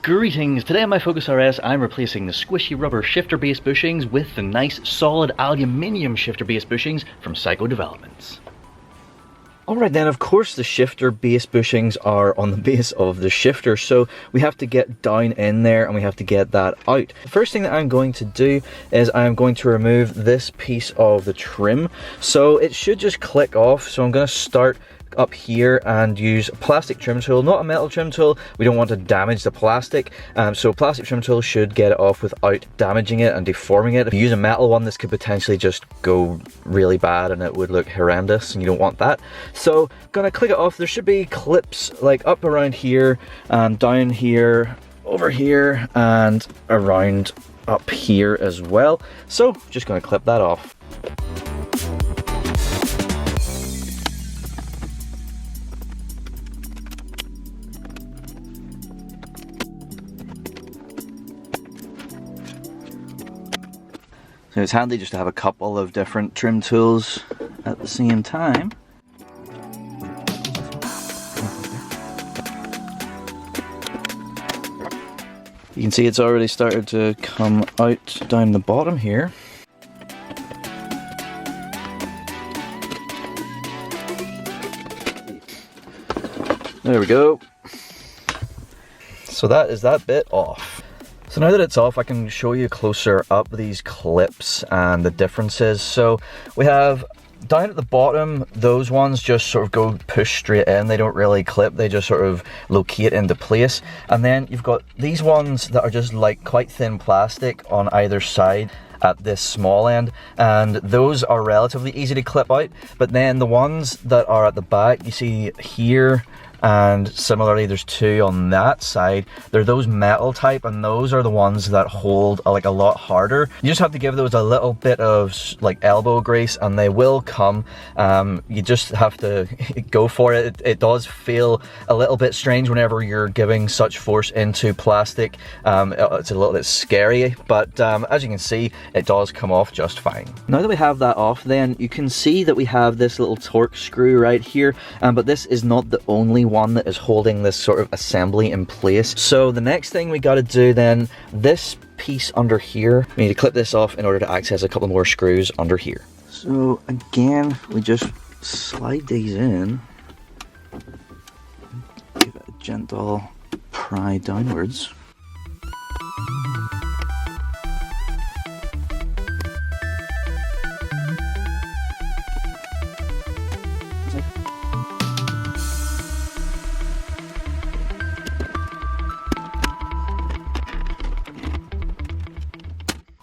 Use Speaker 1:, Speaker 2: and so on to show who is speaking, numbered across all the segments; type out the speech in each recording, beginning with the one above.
Speaker 1: Greetings! Today on my Focus RS I'm replacing the squishy rubber shifter base bushings with the nice solid aluminium shifter base bushings from SiCo Developments. Alright then, of course the shifter base bushings are on the base of the shifter, so we have to get down in there and we have to get that out. The first thing that I'm going to do is I'm going to remove this piece of the trim, so it should just click off. So I'm going to start up here and use a plastic trim tool, not a metal trim tool. We don't want to damage the plastic, so a plastic trim tool should get it off without damaging it and deforming it. If you use a metal one, this could potentially just go really bad and it would look horrendous, and you don't want that. So gonna click it off. There should be clips like up around here and down here, over here and around up here as well. So just gonna clip that off. So it's handy just to have a couple of different trim tools at the same time. You can see it's already started to come out down the bottom here. There we go. So that is that bit off. So now that it's off, I can show you closer up these clips and the differences. So we have down at the bottom, those ones just sort of go push straight in. They don't really clip, they just sort of locate into place. And then you've got these ones that are just like quite thin plastic on either side at this small end, and those are relatively easy to clip out. But then the ones that are at the back, you see here, and similarly there's two on that side, they're those metal type, and those are the ones that hold like a lot harder. You just have to give those a little bit of like elbow grease and they will come. You just have to go for it. It does feel a little bit strange whenever you're giving such force into plastic. It's a little bit scary, but as you can see, it does come off just fine. Now that we have that off, then you can see that we have this little torque screw right here, but this is not the only one that is holding this sort of assembly in place. So the next thing we got to do then, this piece under here, we need to clip this off in order to access a couple more screws under here. So again, we just slide these in, give it a gentle pry downwards.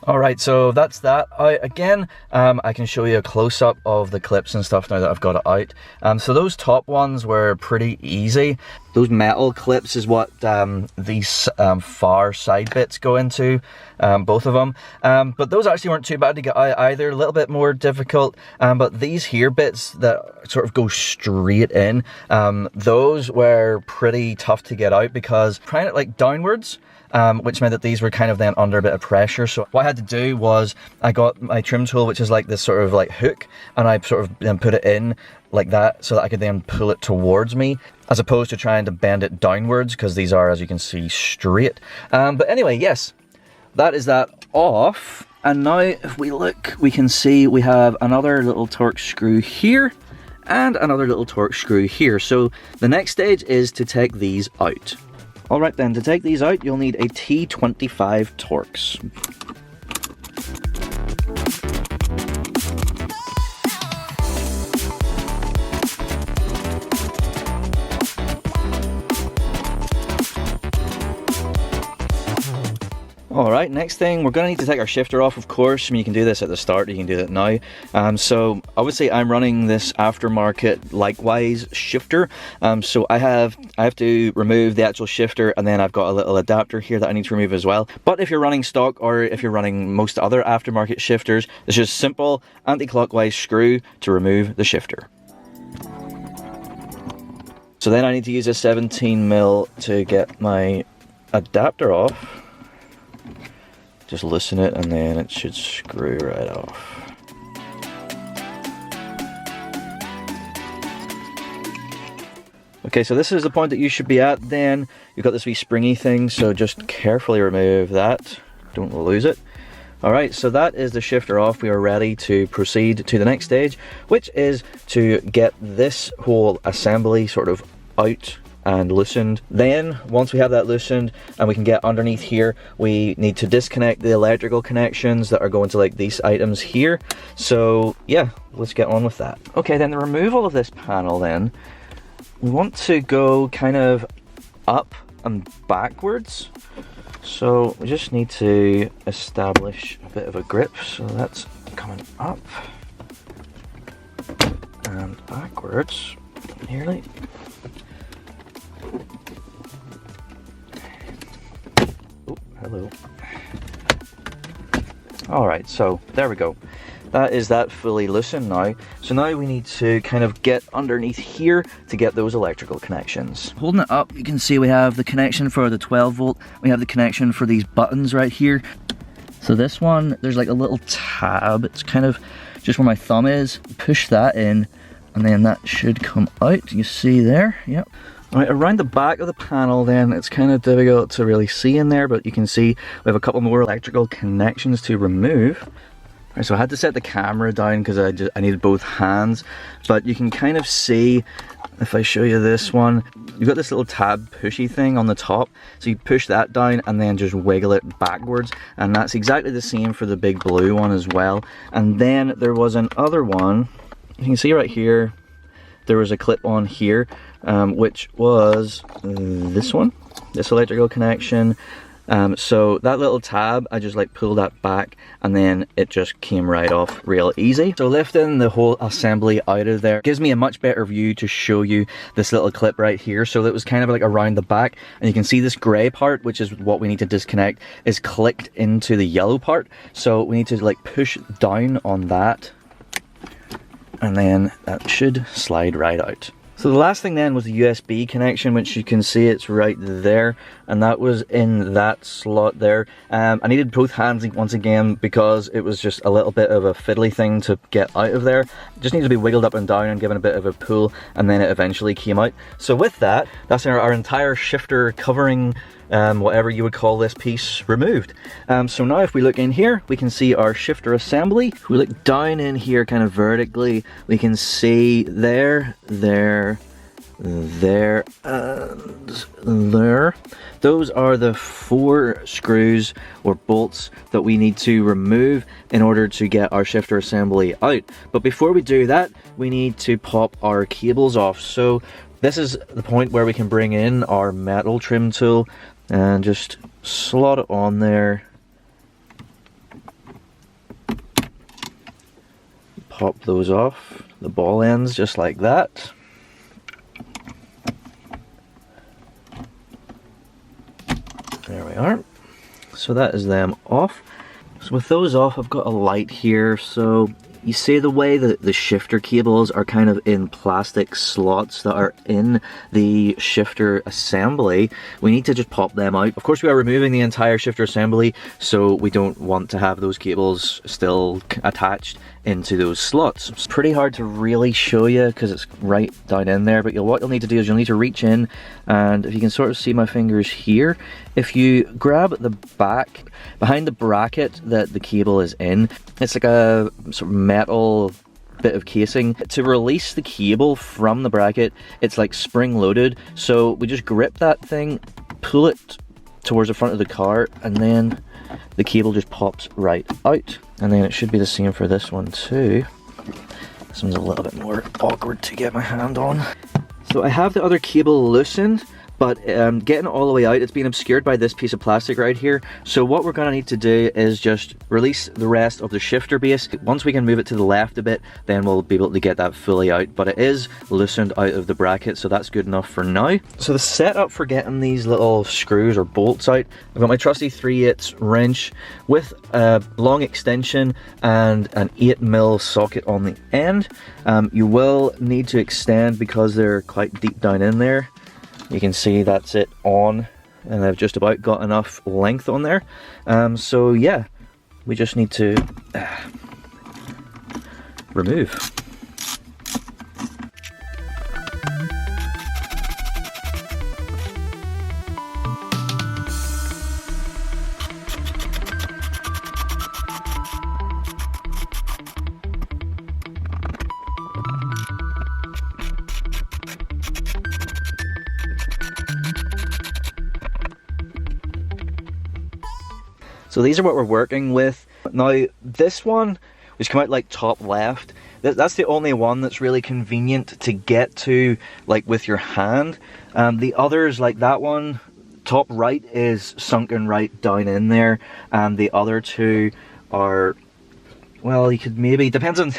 Speaker 1: Alright, so that's that out. Again, I can show you a close-up of the clips and stuff now that I've got it out. So those top ones were pretty easy. Those metal clips is what these far side bits go into, both of them. But those actually weren't too bad to get out either, a little bit more difficult. But these here bits that sort of go straight in, those were pretty tough to get out because trying it like downwards, which meant that these were kind of then under a bit of pressure. So what I had to do was I got my trim tool, which is like this sort of like hook, and I sort of then put it in like that so that I could then pull it towards me, as opposed to trying to bend it downwards, because these are, as you can see, straight. But anyway, yes, that is that off. And now if we look, we can see we have another little torque screw here and another little torque screw here. So the next stage is to take these out. Alright then, to take these out, you'll need a T25 Torx. Alright, next thing, we're going to need to take our shifter off, of course. I mean, you can do this at the start, you can do it now. So obviously I'm running this aftermarket likewise shifter. So I have to remove the actual shifter, and then I've got a little adapter here that I need to remove as well. But if you're running stock, or if you're running most other aftermarket shifters, it's just simple anti-clockwise screw to remove the shifter. So then I need to use a 17mm to get my adapter off. Just loosen it and then it should screw right off. Okay, so this is the point that you should be at then. You've got this wee springy thing, so just carefully remove that. Don't lose it. Alright, so that is the shifter off. We are ready to proceed to the next stage, which is to get this whole assembly sort of out and loosened. Then, once we have that loosened and we can get underneath here, we need to disconnect the electrical connections that are going to like these items here. So yeah, let's get on with that. Okay, then the removal of this panel then, we want to go kind of up and backwards. So we just need to establish a bit of a grip. So that's coming up and backwards, nearly. Oh, hello. All right, so there we go. That is that fully loosened now. So now we need to kind of get underneath here to get those electrical connections. Holding it up, you can see we have the connection for the 12 volt. We have the connection for these buttons right here. So this one, there's like a little tab. It's kind of just where my thumb is. Push that in and then that should come out. You see there, yep. All right, around the back of the panel then, it's kind of difficult to really see in there, but you can see we have a couple more electrical connections to remove. So I had to set the camera down because I needed both hands, but you can kind of see, if I show you this one, you've got this little tab pushy thing on the top, so you push that down and then just wiggle it backwards, and that's exactly the same for the big blue one as well. And then there was another one, you can see right here, there was a clip on here, which was this one, this electrical connection. So that little tab, I just like pulled that back and then it just came right off real easy. So lifting the whole assembly out of there gives me a much better view to show you this little clip right here. So it was kind of like around the back, and you can see this gray part, which is what we need to disconnect, is clicked into the yellow part. So we need to like push down on that and then that should slide right out. So the last thing then was the USB connection, which you can see it's right there, and that was in that slot there. I needed both hands once again because it was just a little bit of a fiddly thing to get out of there. It just needs to be wiggled up and down and given a bit of a pull, and then it eventually came out. So with that, that's our entire shifter covering, whatever you would call this piece, removed. So now if we look in here, we can see our shifter assembly. If we look down in here kind of vertically, we can see there, and there. Those are the 4 screws or bolts that we need to remove in order to get our shifter assembly out. But before we do that, we need to pop our cables off. So this is the point where we can bring in our metal trim tool and just slot it on there. Pop those off, the ball ends, just like that. There we are. So that is them off. So with those off, I've got a light here. So you see the way that the shifter cables are kind of in plastic slots that are in the shifter assembly. We need to just pop them out. Of course, we are removing the entire shifter assembly, so we don't want to have those cables still attached into those slots. It's pretty hard to really show you because it's right down in there, but what you'll need to do is you'll need to reach in, and if you can sort of see my fingers here, if you grab the back behind the bracket that the cable is in, it's like a sort of metal bit of casing. To release the cable from the bracket, it's like spring loaded, so we just grip that thing, pull it towards the front of the car, and then the cable just pops right out. And then it should be the same for this one too. This one's a little bit more awkward to get my hand on. So I have the other cable loosened, but getting it all the way out, it's been obscured by this piece of plastic right here. So what we're gonna need to do is just release the rest of the shifter base. Once we can move it to the left a bit, then we'll be able to get that fully out, but it is loosened out of the bracket, so that's good enough for now. So the setup for getting these little screws or bolts out, I've got my trusty 3/8 wrench with a long extension and an 8mm socket on the end. You will need to extend because they're quite deep down in there. You can see that's it on, and I've just about got enough length on there. So yeah, we just need to remove. So these are what we're working with. Now this one, which come out like top left, that's the only one that's really convenient to get to like with your hand. The others, like that one, top right is sunken right down in there, and the other two are, well, you could maybe, depends on,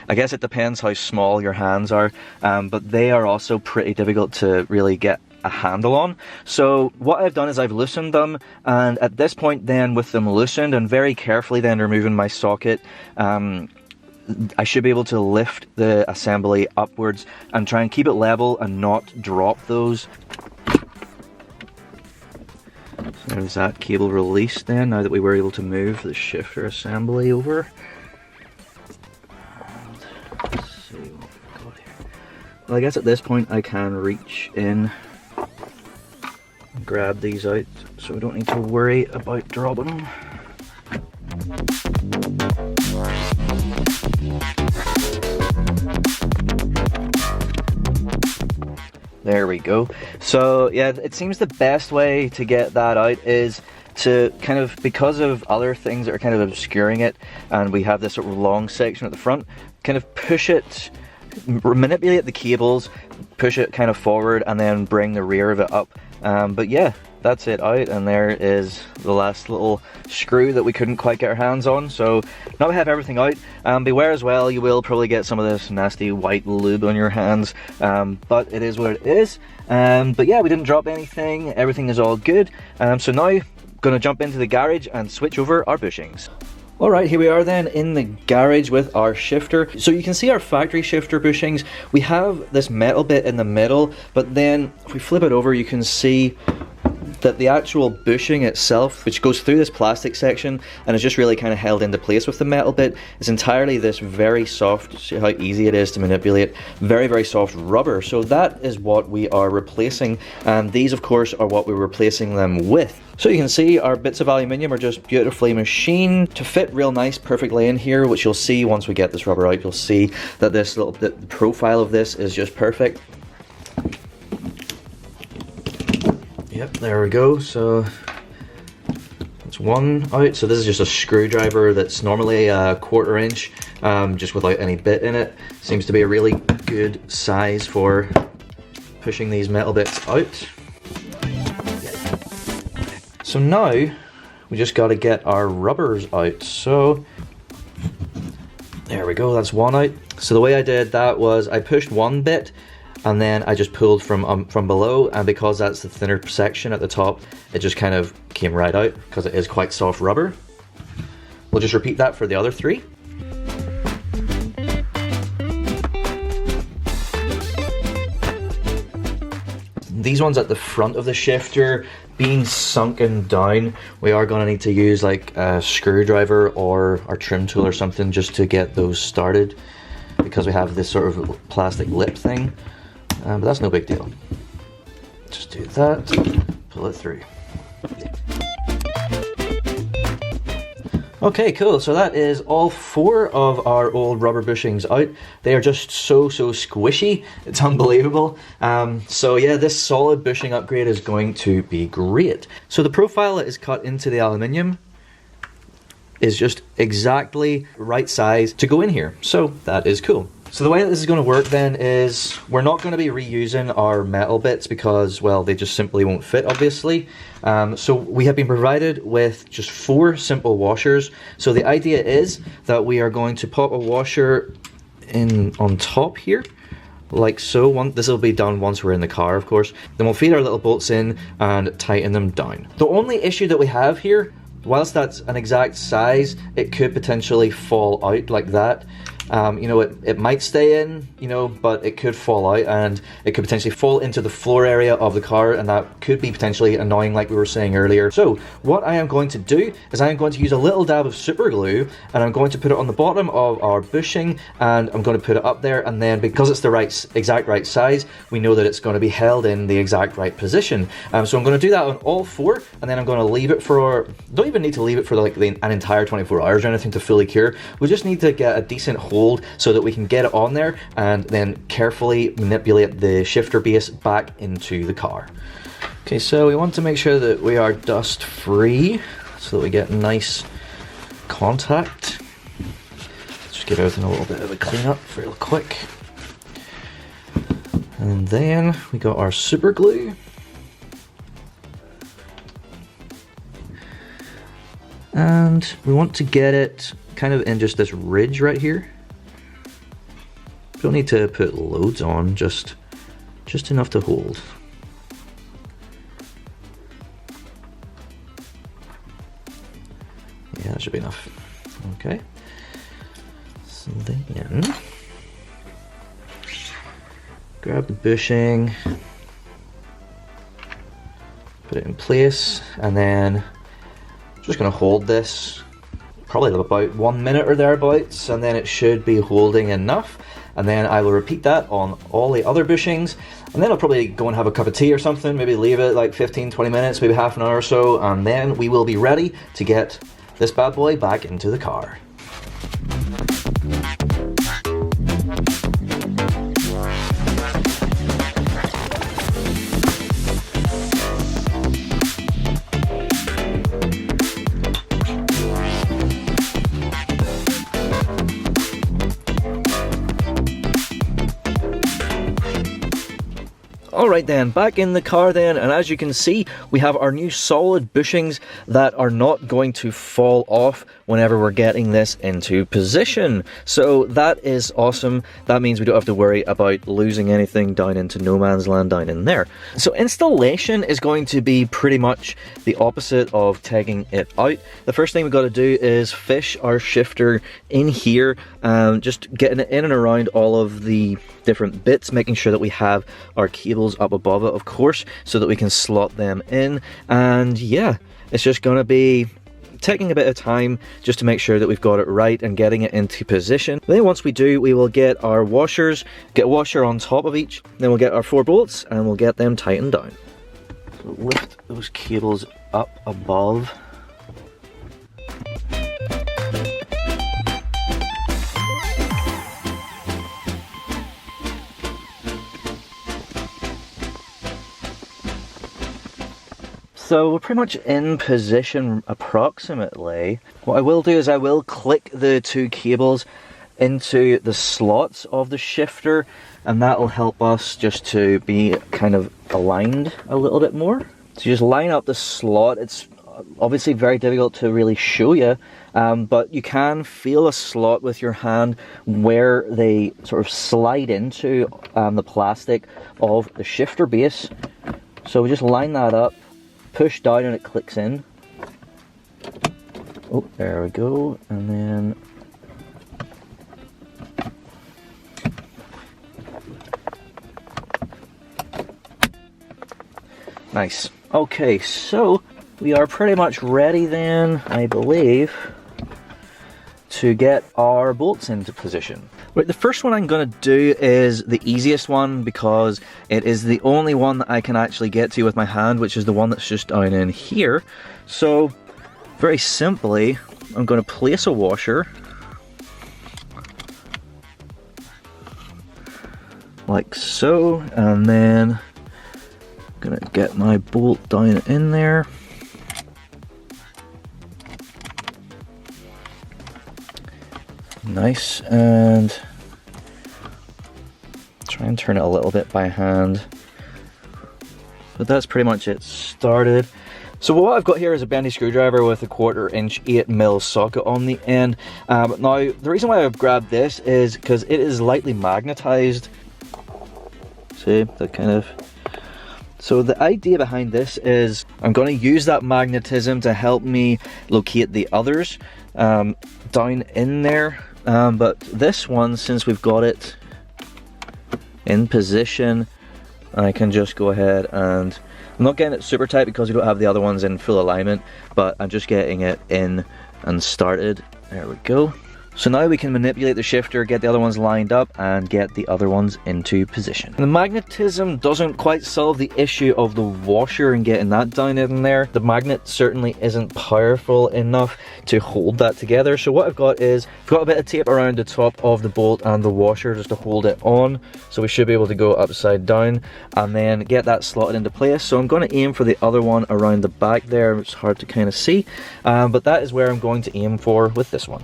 Speaker 1: I guess it depends how small your hands are, but they are also pretty difficult to really get a handle on. So what I've done is I've loosened them, and at this point then, with them loosened and very carefully then removing my socket, I should be able to lift the assembly upwards and try and keep it level and not drop those. So there's that cable released then, now that we were able to move the shifter assembly over. And let's see what we've got here. Well, I guess at this point I can reach in and grab these out, so we don't need to worry about dropping them. There we go. So yeah, it seems the best way to get that out is to kind of, because of other things that are kind of obscuring it, and we have this sort of long section at the front, kind of push it, manipulate the cables, push it kind of forward, and then bring the rear of it up. But yeah, that's it out, and there is the last little screw that we couldn't quite get our hands on. So now we have everything out. Beware as well, you will probably get some of this nasty white lube on your hands, but it is what it is. But yeah, we didn't drop anything, everything is all good. So now gonna jump into the garage and switch over our bushings. Alright, here we are then in the garage with our shifter. So you can see our factory shifter bushings. We have this metal bit in the middle, but then if we flip it over, you can see that the actual bushing itself, which goes through this plastic section and is just really kind of held into place with the metal bit, is entirely this very soft, see how easy it is to manipulate, very, very soft rubber. So that is what we are replacing, and these of course are what we're replacing them with. So you can see our bits of aluminium are just beautifully machined to fit real nice perfectly in here, which you'll see once we get this rubber out. You'll see that this little bit, the profile of this is just perfect. Yep, there we go. So that's one out. So this is just a screwdriver that's normally a 1/4 inch, just without any bit in it. Seems to be a really good size for pushing these metal bits out. So now we just got to get our rubbers out. So there we go, that's one out. So the way I did that was I pushed one bit, and then I just pulled from below, and because that's the thinner section at the top, it just kind of came right out because it is quite soft rubber. We'll just repeat that for the other three. These ones at the front of the shifter, being sunken down, we are going to need to use like a screwdriver or our trim tool or something just to get those started, because we have this sort of plastic lip thing. But that's no big deal. Just do that, pull it through. Okay, cool. So that is all 4 of our old rubber bushings out. They are just so squishy. It's unbelievable. So yeah, this solid bushing upgrade is going to be great. So the profile that is cut into the aluminium is just exactly right size to go in here. So that is cool. So the way that this is going to work then is we're not going to be reusing our metal bits because, well, they just simply won't fit, obviously. So we have been provided with just 4 simple washers. So the idea is that we are going to pop a washer in on top here, like so. This will be done once we're in the car, of course. Then we'll feed our little bolts in and tighten them down. The only issue that we have here, whilst that's an exact size, it could potentially fall out like that. You know, it might stay in, you know, but it could fall out, and it could potentially fall into the floor area of the car, and that could be potentially annoying, like we were saying earlier. So what I am going to do is I am going to use a little dab of super glue, and I'm going to put it on the bottom of our bushing, and I'm going to put it up there, and then because it's the exact right size, we know that it's going to be held in the exact right position. So I'm going to do that on all 4, and then I'm going to leave it for, don't even need to leave it for like an entire 24 hours or anything to fully cure. We just need to get a decent hold so that we can get it on there and then carefully manipulate the shifter base back into the car. Okay, so we want to make sure that we are dust free. so that we get nice contact. Just give everything a little bit of a clean up real quick. And then we got our super glue. And we want to get it kind of in just this ridge right here. Don't need to put loads on, just enough to hold. Yeah, that should be enough. Okay. So then, grab the bushing, put it in place, and then just going to hold this probably about 1 minute or thereabouts, and then it should be holding enough. And then I will repeat that on all the other bushings, and then I'll probably go and have a cup of tea or something, maybe leave it like 15-20 minutes, maybe half an hour or so, and then we will be ready to get this bad boy back into the car. Alright then, back in the car then, and as you can see, we have our new solid bushings that are not going to fall off whenever we're getting this into position. So that is awesome. That means we don't have to worry about losing anything down into no man's land down in there. So installation is going to be pretty much the opposite of taking it out. The first thing we've got to do is fish our shifter in here, just getting it in and around all of the different bits, making sure that we have our cables up above it, of course, so that we can slot them in. And yeah, it's just going to be taking a bit of time just to make sure that we've got it right and getting it into position. Then once we do, we will get our washers, get a washer on top of each, then we'll get our 4 bolts and we'll get them tightened down. So lift those cables up above. So we're pretty much in position approximately. What I will do is I will click the 2 cables into the slots of the shifter, and that will help us just to be kind of aligned a little bit more. So just line up the slot. It's obviously very difficult to really show you, but you can feel a slot with your hand where they sort of slide into the plastic of the shifter base. So we just line that up, push down and it clicks in. Oh, there we go. And then nice. Okay, so we are pretty much ready then, I believe, to get our bolts into position. Right, the first one I'm going to do is the easiest one because it is the only one that I can actually get to with my hand, which is the one that's just down in here. So, very simply, I'm going to place a washer like so, and then I'm going to get my bolt down in there. Nice, and try and turn it a little bit by hand. But that's pretty much it started. So what I've got here is a bendy screwdriver with a 1/4 inch 8mm socket on the end. Now the reason why I've grabbed this is because it is lightly magnetized. See, that kind of. So the idea behind this is I'm going to use that magnetism to help me locate the others down in there. But this one, since we've got it in position, I can just go ahead and I'm not getting it super tight because we don't have the other ones in full alignment, but I'm just getting it in and started. There we go. So now we can manipulate the shifter, get the other ones lined up, and get the other ones into position. The magnetism doesn't quite solve the issue of the washer and getting that down in there. The magnet certainly isn't powerful enough to hold that together. So what I've got is, I've got a bit of tape around the top of the bolt and the washer just to hold it on. So we should be able to go upside down and then get that slotted into place. So I'm going to aim for the other one around the back there. It's hard to kind of see, but that is where I'm going to aim for with this one.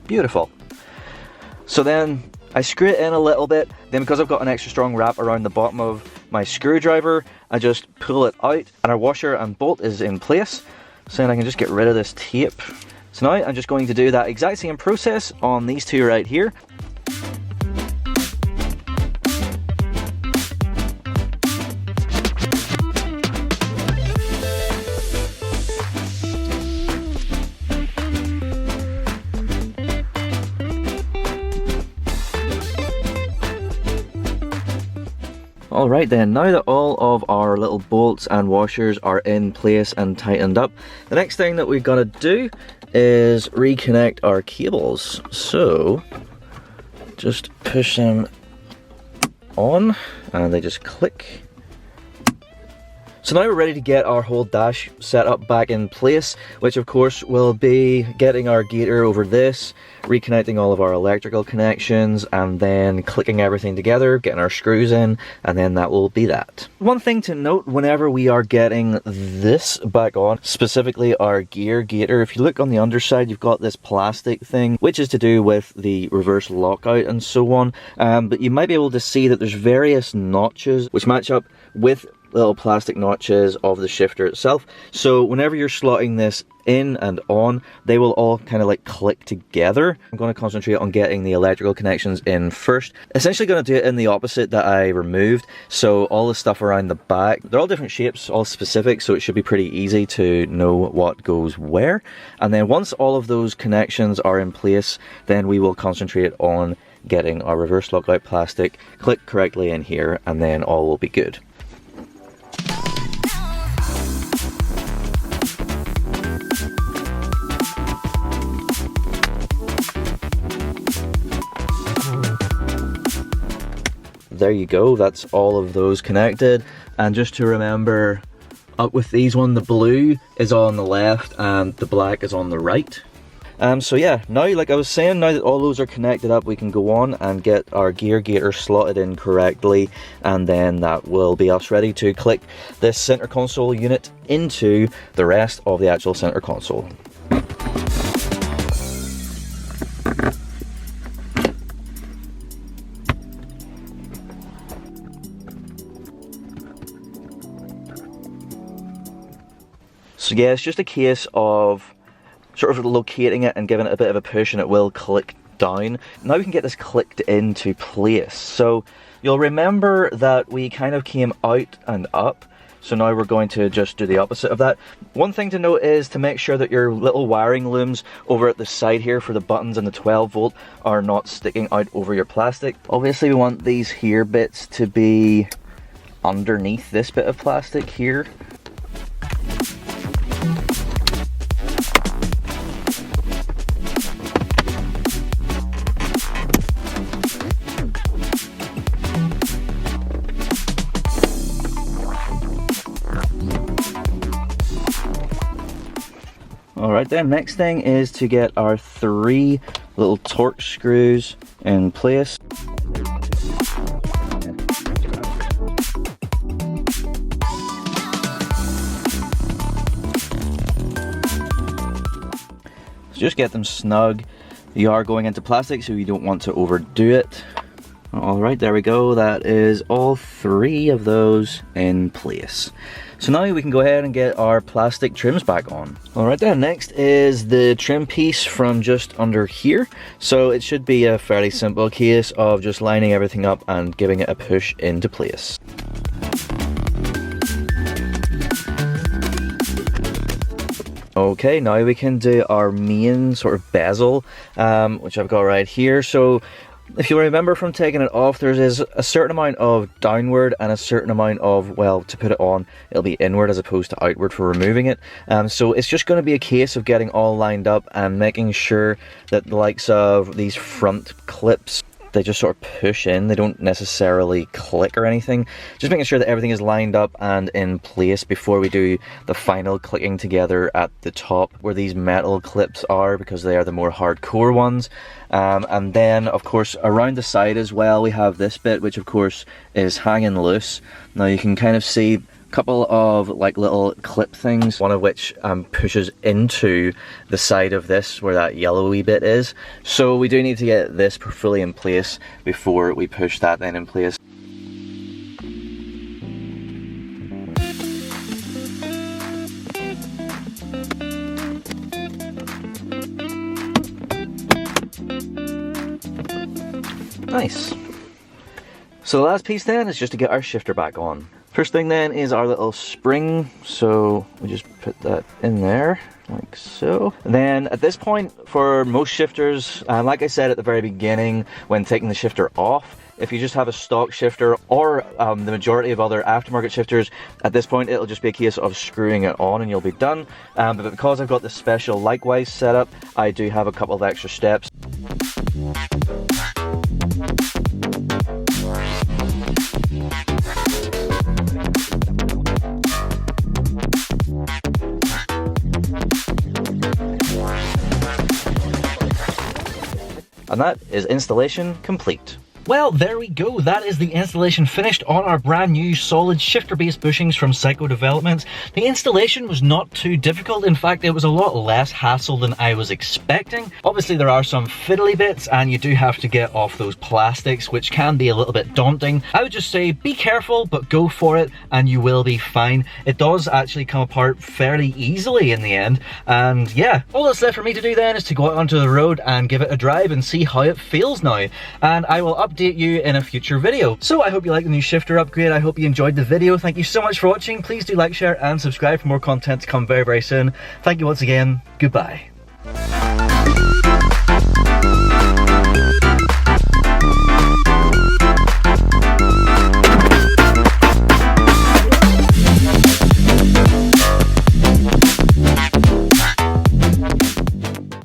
Speaker 1: Beautiful. So then I screw it in a little bit, then because I've got an extra strong wrap around the bottom of my screwdriver, I just pull it out and our washer and bolt is in place. So then I can just get rid of this tape. So now I'm just going to do that exact same process on these two right here. Alright then, now that all of our little bolts and washers are in place and tightened up, the next thing that we've got to do is reconnect our cables. So, just push them on and they just click. So now we're ready to get our whole dash set up back in place, which of course will be getting our gator over this, reconnecting all of our electrical connections, and then clicking everything together, getting our screws in, and then that will be that. One thing to note whenever we are getting this back on, specifically our gear gator, if you look on the underside, you've got this plastic thing, which is to do with the reverse lockout and so on, but you might be able to see that there's various notches which match up with little plastic notches of the shifter itself. So whenever you're slotting this in and on, they will all kind of like click together. I'm going to concentrate on getting the electrical connections in first. Essentially going to do it in the opposite that I removed. So all the stuff around the back, they're all different shapes, all specific, so it should be pretty easy to know what goes where. And then once all of those connections are in place, then we will concentrate on getting our reverse lockout plastic clicked correctly in here, and then all will be good. There you go, that's all of those connected. And just to remember, up with these one, the blue is on the left and the black is on the right. So yeah, now like I was saying, now that all those are connected up, we can go on and get our gear gator slotted in correctly, and then that will be us ready to click this center console unit into the rest of the actual center console. So yeah, it's just a case of sort of locating it and giving it a bit of a push, and it will click down. Now we can get this clicked into place. So you'll remember that we kind of came out and up. So now we're going to just do the opposite of that. One thing to note is to make sure that your little wiring looms over at the side here for the buttons and the 12 volt are not sticking out over your plastic. Obviously we want these here bits to be underneath this bit of plastic here. Alright then, next thing is to get our 3 little torque screws in place. So just get them snug. You are going into plastic, so you don't want to overdo it. Alright, there we go. That is all 3 of those in place. So now we can go ahead and get our plastic trims back on. Alright then, next is the trim piece from just under here. So it should be a fairly simple case of just lining everything up and giving it a push into place. Okay, now we can do our main sort of bezel, which I've got right here. So if you remember from taking it off, there is a certain amount of downward and a certain amount of, well, to put it on, it'll be inward as opposed to outward for removing it. So it's just going to be a case of getting all lined up and making sure that the likes of these front clips, they just sort of push in, they don't necessarily click or anything. Just making sure that everything is lined up and in place before we do the final clicking together at the top where these metal clips are, because they are the more hardcore ones. And then of course around the side as well we have this bit, which of course is hanging loose. Now you can kind of see couple of like little clip things, one of which pushes into the side of this where that yellowy bit is. So we do need to get this fully in place before we push that then in place. Nice. So the last piece then is just to get our shifter back on. First thing then is our little spring, so we just put that in there, like so. Then at this point, for most shifters, like I said at the very beginning when taking the shifter off, if you just have a stock shifter or the majority of other aftermarket shifters, at this point it'll just be a case of screwing it on and you'll be done. But because I've got this special likewise setup, I do have a couple of extra steps. And that is installation complete. Well, there we go. That is the installation finished on our brand new solid shifter-based bushings from SiCo Developments. The installation was not too difficult. In fact, it was a lot less hassle than I was expecting. Obviously, there are some fiddly bits and you do have to get off those plastics, which can be a little bit daunting. I would just say be careful, but go for it and you will be fine. It does actually come apart fairly easily in the end. And yeah, all that's left for me to do then is to go out onto the road and give it a drive and see how it feels now. And I will update you in a future video. So I hope you like the new shifter upgrade. I hope you enjoyed the video. Thank you so much for watching. Please do like, share and subscribe for more content to come very, very soon. Thank you once again. Goodbye.